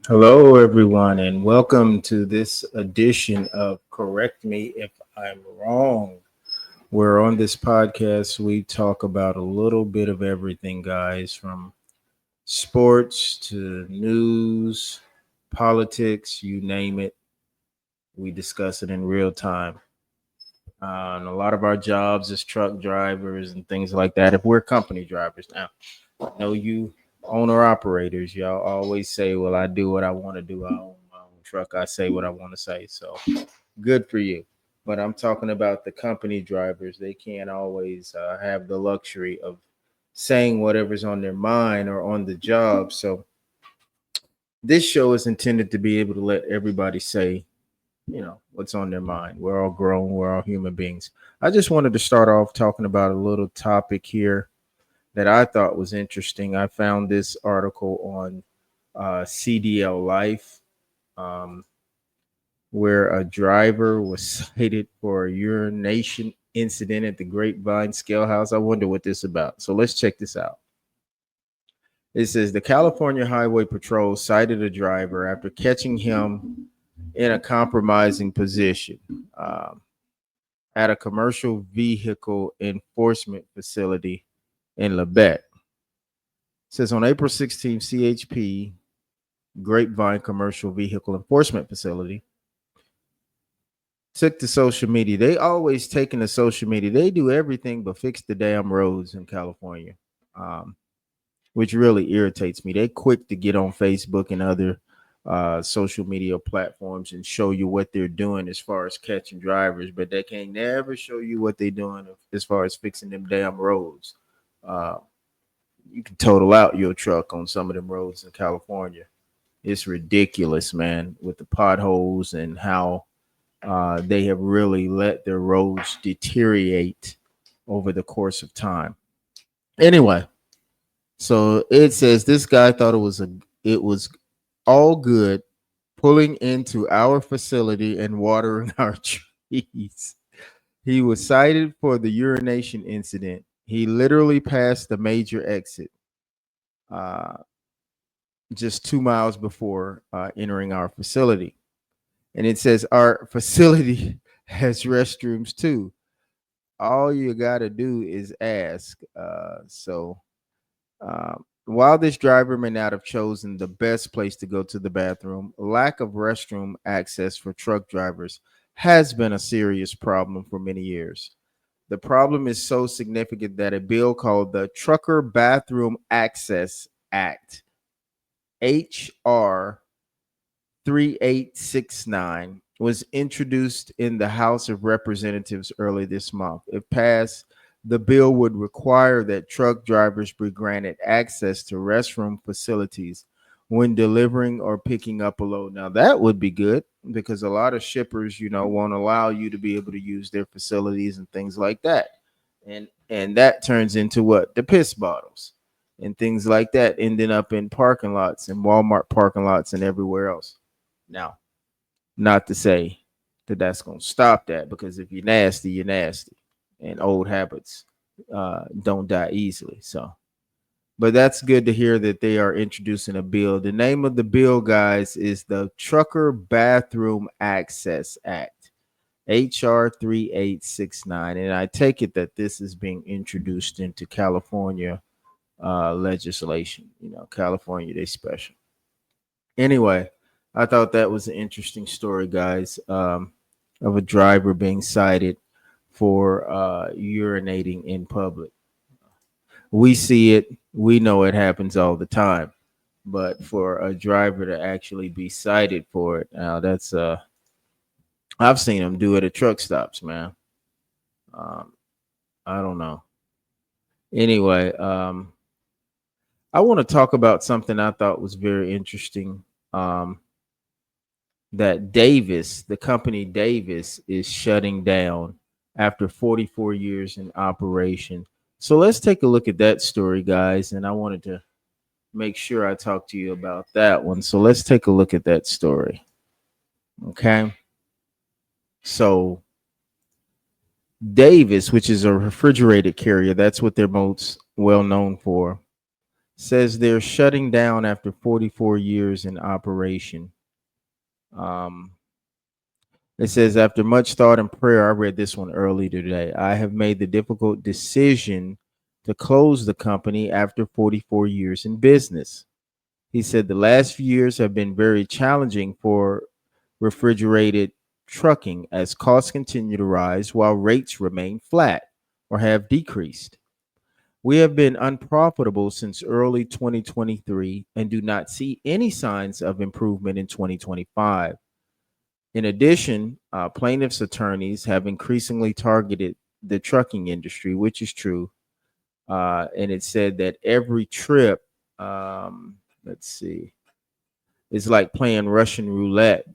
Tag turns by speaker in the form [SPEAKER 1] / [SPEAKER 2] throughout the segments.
[SPEAKER 1] Hello, everyone, and welcome to this edition of Correct Me If I'm Wrong. Where on this podcast, we talk about a little bit of everything, guys, from sports to news, politics, you name it. We discuss it in real time. And a lot of our jobs as truck drivers and things like that. If we're company drivers now, I know you owner operators, y'all always say, well, I do what I want to do. I own my own truck. I say what I want to say. So good for you. But I'm talking about the company drivers. They can't always have the luxury of saying whatever's on their mind or on the job. So this show is intended to be able to let everybody say, what's on their mind. We're all grown, we're all human beings. I just wanted to start off talking about a little topic here that I thought was interesting. I found this article on CDL Life, um, where a driver was cited for a urination incident at the Grapevine Scale House. I wonder what this is about. So let's check this out. It says the California Highway Patrol cited a driver after catching him in a compromising position at a commercial vehicle enforcement facility in Labette. It says on April 16th, CHP Grapevine Commercial Vehicle Enforcement Facility took to social media. They always taking to social media. They do everything but fix the damn roads in California, um, which really irritates me. They quick to get on Facebook and other social media platforms and show you what they're doing as far as catching drivers, but they can't never show you what they're doing as far as fixing them damn roads. Uh, you can total out your truck on some of them roads in California. It's ridiculous, man, with the potholes and how they have really let their roads deteriorate over the course of time. Anyway, so it says this guy thought it was all good pulling into our facility and watering our trees. He was cited for the urination incident. He literally passed the major exit uh, just 2 miles before entering our facility. And it says our facility has restrooms too. All you got to do is ask. While this driver may not have chosen the best place to go to the bathroom, lack of restroom access for truck drivers has been a serious problem for many years. The problem is so significant that a bill called the Trucker Bathroom Access Act, HR 3869, was introduced in the House of Representatives early this month. If passed, the bill would require that truck drivers be granted access to restroom facilities when delivering or picking up a load. Now, that would be good because a lot of shippers, won't allow you to be able to use their facilities and things like that. And that turns into what? The piss bottles and things like that ending up in parking lots and Walmart parking lots and everywhere else. Now, not to say that that's going to stop that, because if you're nasty, you're nasty, and old habits don't die easily. So, but that's good to hear that they are introducing a bill. The name of the bill, guys, is the Trucker Bathroom Access Act, HR 3869. And I take it that this is being introduced into California legislation. California, they special. Anyway, I thought that was an interesting story, guys, of a driver being cited for urinating in public. We see it, we know it happens all the time, but for a driver to actually be cited for it, now that's I've seen them do it at truck stops, man. Um, I don't know. Anyway, I want to talk about something I thought was very interesting. That Davis, the company Davis, is shutting down after 44 years in operation. So let's take a look at that story, guys. And I wanted to make sure I talk to you about that one. So let's take a look at that story. Okay. So Davis, which is a refrigerated carrier, that's what they're most well known for. Says they're shutting down after 44 years in operation. Um, it says, after much thought and prayer, I read this one early today. I have made the difficult decision to close the company after 44 years in business. He said the last few years have been very challenging for refrigerated trucking as costs continue to rise while rates remain flat or have decreased. We have been unprofitable since early 2023 and do not see any signs of improvement in 2025. In addition, plaintiffs' attorneys have increasingly targeted the trucking industry, which is true. And it said that every trip, let's see, is like playing Russian roulette.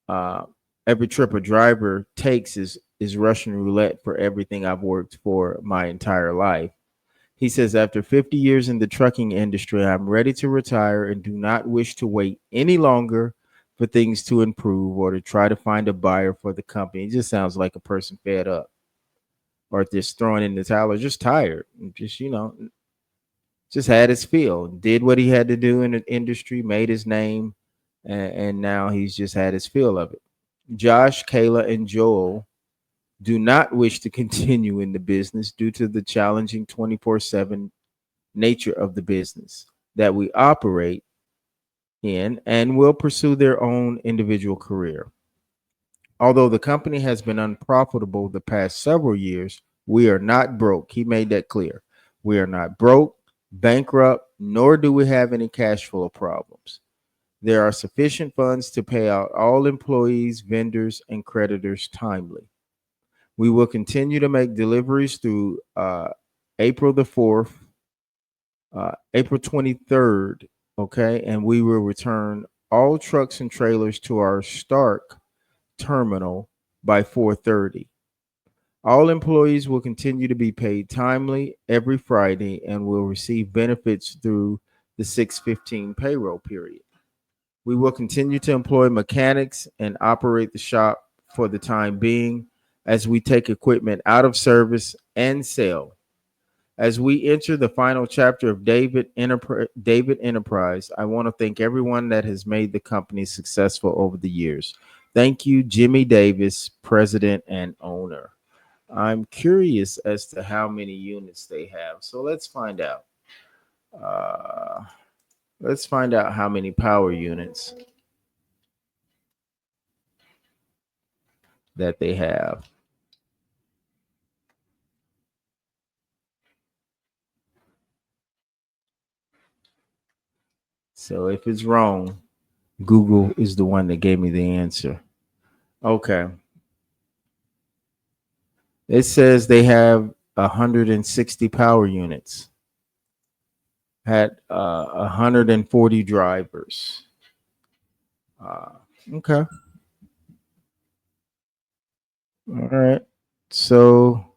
[SPEAKER 1] Uh, every trip a driver takes is Russian roulette for everything I've worked for my entire life. He says, after 50 years in the trucking industry, I'm ready to retire and do not wish to wait any longer for things to improve or to try to find a buyer for the company. It just sounds like a person fed up or just throwing in the towel or just tired. Just, just had his feel, did what he had to do in the industry, made his name, and now he's just had his feel of it. Josh, Kayla, and Joel do not wish to continue in the business due to the challenging 24/7 nature of the business that we operate in and will pursue their own individual career. Although the company has been unprofitable the past several years, we are not broke. He made that clear. We are not broke, bankrupt, nor do we have any cash flow problems. There are sufficient funds to pay out all employees, vendors, and creditors timely. We will continue to make deliveries through April the 4th, April 23rd, okay, and we will return all trucks and trailers to our Stark terminal by 4:30. All employees will continue to be paid timely every Friday and will receive benefits through the 615 payroll period. We will continue to employ mechanics and operate the shop for the time being as we take equipment out of service and sell. As we enter the final chapter of David Enterprise, I want to thank everyone that has made the company successful over the years. Thank you, Jimmy Davis, president and owner. I'm curious as to how many units they have. So let's find out. Uh, let's find out how many power units that they have. So if it's wrong, Google is the one that gave me the answer. Okay. It says they have 160 power units, had 140 drivers. Uh, okay. All right. So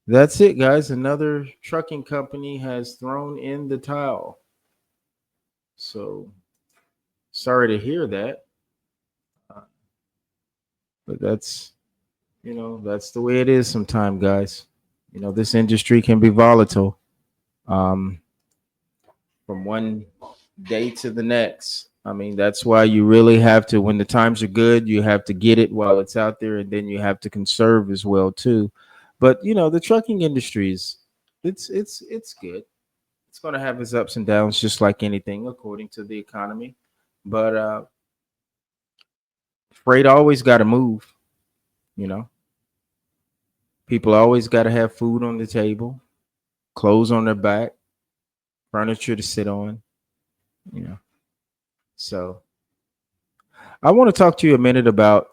[SPEAKER 1] that's it, guys. Another trucking company has thrown in the towel. So sorry to hear that. Uh, but that's the way it is sometimes, guys. This industry can be volatile. Um, from one day to the next. I mean, that's why you really have to, when the times are good, you have to get it while it's out there, and then you have to conserve as well too. But the trucking industry is, it's good. It's going to have its ups and downs, just like anything, according to the economy. But freight always got to move. You know, people always got to have food on the table, clothes on their back, furniture to sit on. You know, so I want to talk to you a minute about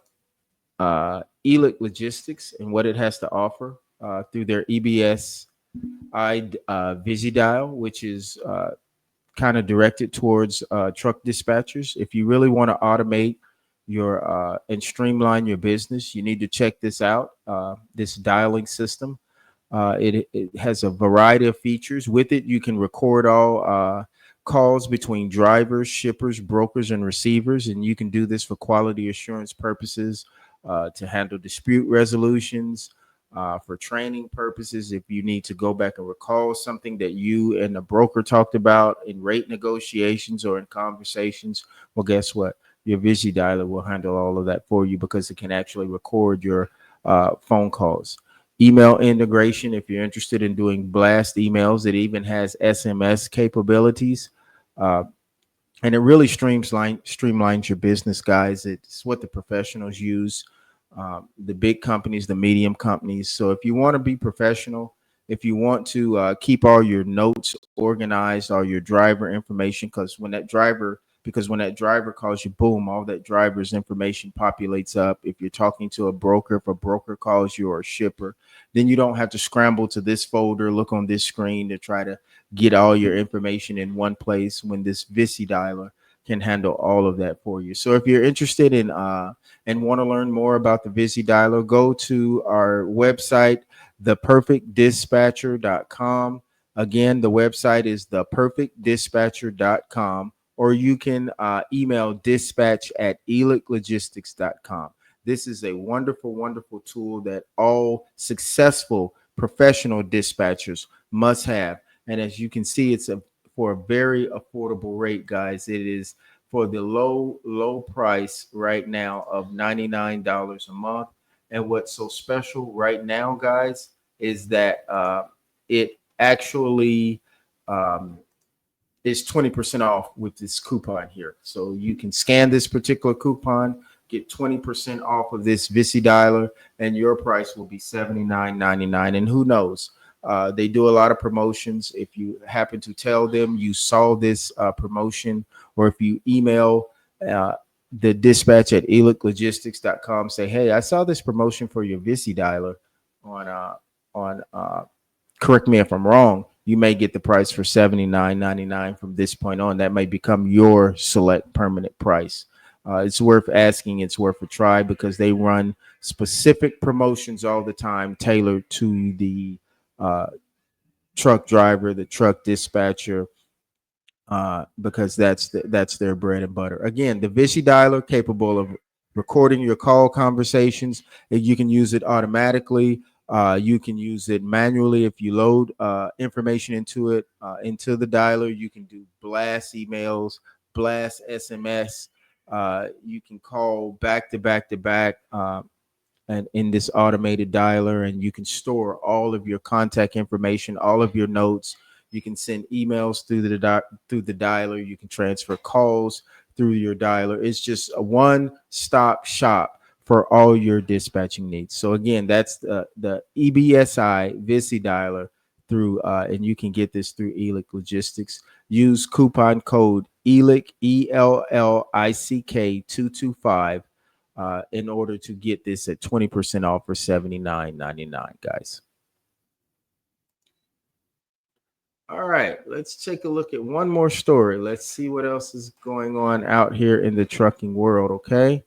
[SPEAKER 1] Elic Logistics and what it has to offer through their EBS VisiDial, which is kind of directed towards truck dispatchers. If you really want to automate your and streamline your business, you need to check this out. This dialing system. It has a variety of features. With it, you can record all calls between drivers, shippers, brokers, and receivers, and you can do this for quality assurance purposes, to handle dispute resolutions, for training purposes. If you need to go back and recall something that you and the broker talked about in rate negotiations or in conversations, well, guess what? Your Visi Dialer will handle all of that for you because it can actually record your phone calls. Email integration, if you're interested in doing blast emails, it even has SMS capabilities. Uh, and it really streamlines your business, guys. It's what the professionals use, the big companies, the medium companies. So if you want to be professional, if you want to keep all your notes organized, all your driver information, because when that driver calls you, boom, all that driver's information populates up. If you're talking to a broker, if a broker calls you or a shipper, then you don't have to scramble to this folder, look on this screen to try to get all your information in one place when this Visi dialer can handle all of that for you. So if you're interested in and want to learn more about the Visi dialer, go to our website, theperfectdispatcher.com. Again, the website is theperfectdispatcher.com, or you can email dispatch at eliclogistics.com. This is a wonderful, wonderful tool that all successful professional dispatchers must have. And as you can see, for a very affordable rate, guys. It is for the low price right now of $99 a month. And what's so special right now, guys, is that it actually um, is 20% off with this coupon here. So you can scan this particular coupon, get 20% off of this Visi dialer, and your price will be $79.99. And who knows? They do a lot of promotions. If you happen to tell them you saw this promotion, or if you email uh, the dispatch at eliclogistics.com, say, hey, I saw this promotion for your Visi dialer on correct me if I'm wrong, you may get the price for $79.99 from this point on. That may become your select permanent price. It's worth asking. It's worth a try because they run specific promotions all the time tailored to the uh, truck driver, the truck dispatcher, because that's their bread and butter. Again, the Vichy dialer capable of recording your call conversations. You can use it automatically. You can use it manually if you load information into it into the dialer. You can do blast emails, blast SMS. You can call back to back to back. And in this automated dialer, and you can store all of your contact information, all of your notes. You can send emails through the dialer. You can transfer calls through your dialer. It's just a one-stop shop for all your dispatching needs. So again, that's the EBSI Visi dialer through, and you can get this through Elic Logistics. Use coupon code ELIC ELLICK 225 in order to get this at 20% off for $79.99, guys. All right, let's take a look at one more story. Let's see what else is going on out here in the trucking world, okay?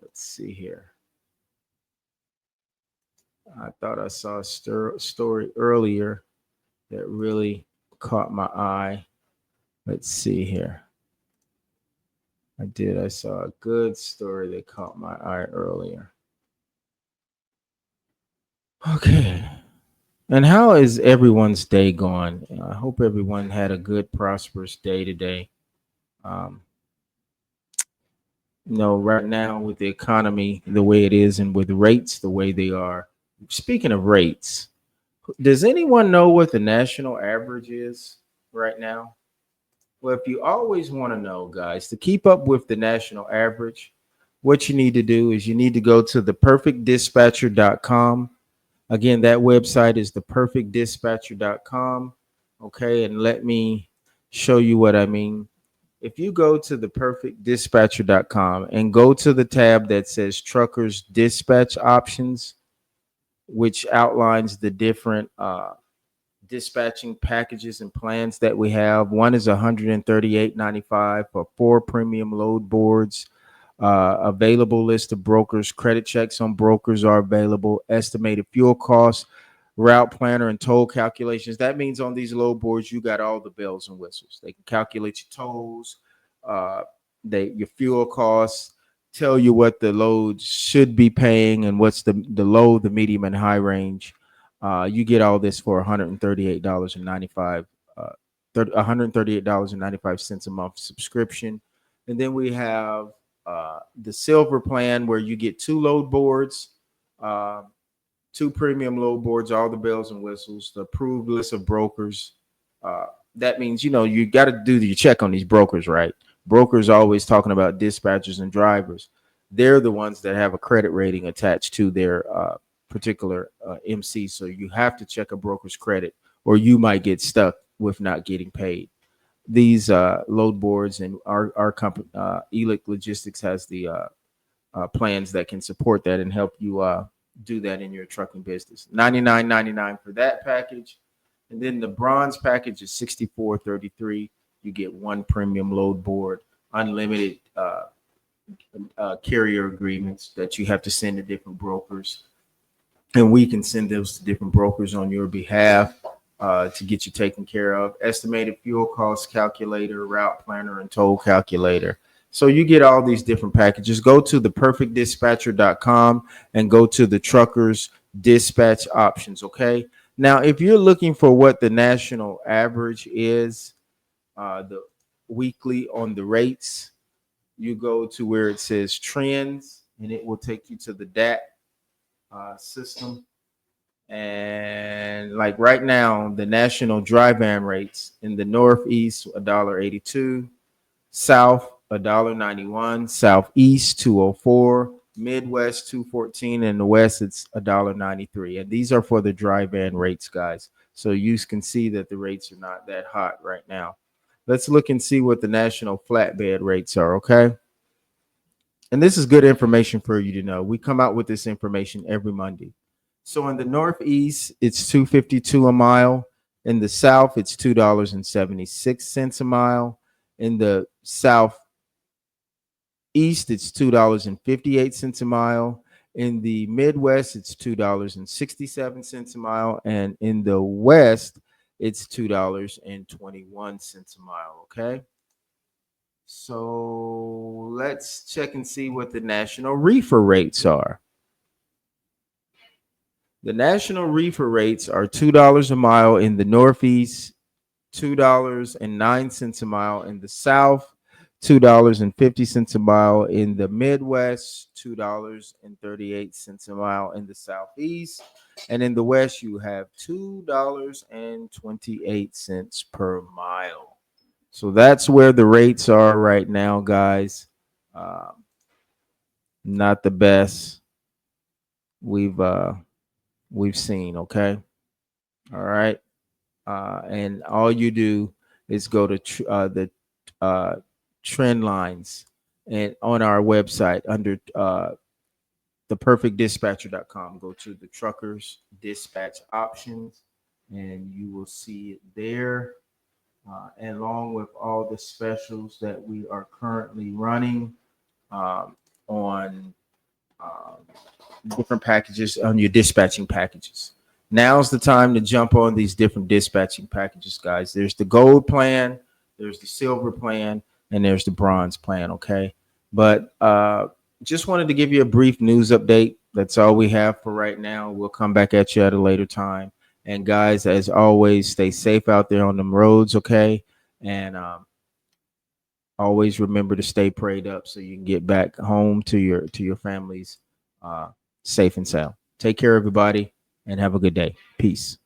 [SPEAKER 1] Let's see here. I thought I saw a story earlier that really caught my eye. Let's see here. I did. I saw a good story that caught my eye earlier. Okay. And how is everyone's day going? I hope everyone had a good, prosperous day today. Um, right now with the economy the way it is and with rates the way they are. Speaking of rates, does anyone know what the national average is right now? Well, if you always want to know, guys, to keep up with the national average, what you need to do is you need to go to theperfectdispatcher.com. Again, that website is theperfectdispatcher.com. Okay, and let me show you what I mean. If you go to theperfectdispatcher.com and go to the tab that says Truckers Dispatch Options, which outlines the different dispatching packages and plans that we have. One is $138.95 for 4 premium load boards. Available list of brokers, credit checks on brokers are available, estimated fuel costs, route planner, and toll calculations. That means on these load boards, you got all the bells and whistles. They can calculate your tolls, your fuel costs, tell you what the load should be paying and what's the low, the medium, and high range. You get all this for $138.95, $138.95 a month subscription. And then we have the silver plan where you get two load boards, uh, two premium load boards, all the bells and whistles, the approved list of brokers. Uh, that means, you got to do your check on these brokers, right? Brokers are always talking about dispatchers and drivers. They're the ones that have a credit rating attached to their particular MC. So you have to check a broker's credit or you might get stuck with not getting paid. These load boards and our company, Elic Logistics, has the plans that can support that and help you do that in your trucking business. $99.99 for that package, and then the bronze package is $64.33. You get one premium load board, unlimited carrier agreements that you have to send to different brokers, and we can send those to different brokers on your behalf to get you taken care of. Estimated fuel cost calculator, route planner, and toll calculator. So you get all these different packages. Go to theperfectdispatcher.com and go to the truckers dispatch options. Okay. Now, if you're looking for what the national average is, the weekly on the rates, you go to where it says trends and it will take you to the DAT system. And like right now, the national dry van rates in the Northeast, $1.82, South, $1.91, Southeast, 204, Midwest, 214, and the West, it's $1.93. And these are for the dry van rates, guys. So you can see that the rates are not that hot right now. Let's look and see what the national flatbed rates are, okay? And this is good information for you to know. We come out with this information every Monday. So in the Northeast, it's $2.52 a mile. In the South, it's $2.76 a mile. In the Southeast, it's $2.58 a mile. In the Midwest, it's $2.67 a mile. And in the West, it's $2.21 a mile. Okay. So let's check and see what the national reefer rates are. The national reefer rates are $2 a mile in the Northeast, $2.09 a mile in the South, $2.50 a mile in the Midwest, $2.38 a mile in the Southeast, and in the West you have $2.28 per mile. So that's where the rates are right now, guys. Not the best we've seen. Okay, all right. And all you do is go to the trend lines and on our website under theperfectdispatcher.com. Go to the truckers dispatch options and you will see it there, and along with all the specials that we are currently running on different packages on your dispatching packages. Now's the time to jump on these different dispatching packages, guys. There's the gold plan, there's the silver plan, and there's the bronze plan. Okay. But just wanted to give you a brief news update. That's all we have for right now. We'll come back at you at a later time. And guys, as always, stay safe out there on them roads. Okay. And always remember to stay prayed up so you can get back home to your families safe and sound. Take care, everybody, and have a good day. Peace.